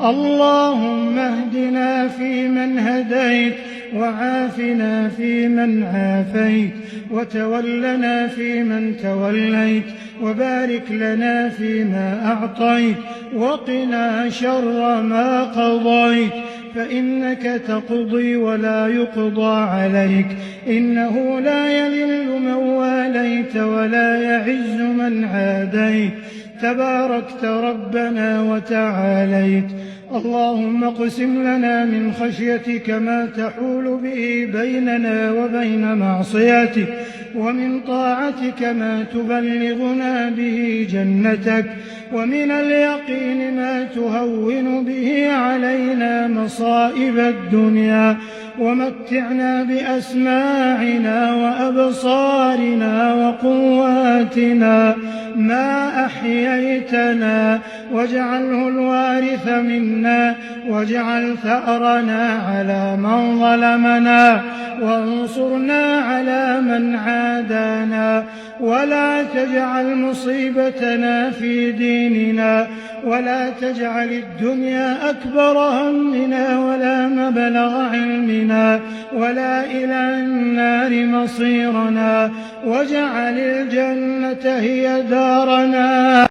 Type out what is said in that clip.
اللهم اهدنا فيمن هديت، وعافنا فيمن عافيت، وتولنا فيمن توليت، وبارك لنا فيما أعطيت، وقنا شر ما قضيت، فإنك تقضي ولا يقضى عليك، إنه لا يذل من واليت ولا يعز من عاديت، تباركت ربنا وتعاليت. اللهم اقسم لنا من خشيتك ما تحول به بيننا وبين معصيتك، ومن طاعتك ما تبلغنا به جنتك، ومن اليقين ما تهون به علينا مصائب الدنيا، ومتعنا بأسماعنا وأبصارنا وقواتنا ما أحييتنا، واجعله الوارث منا، واجعل ثأرنا على من ظلمنا، وانصرنا على من عادانا، ولا تجعل مصيبتنا في ديننا، ولا تجعل الدنيا أكبر همنا ولا مبلغ علمنا، ولا إلى النار مصيرنا، واجعل الجنة هي دارنا.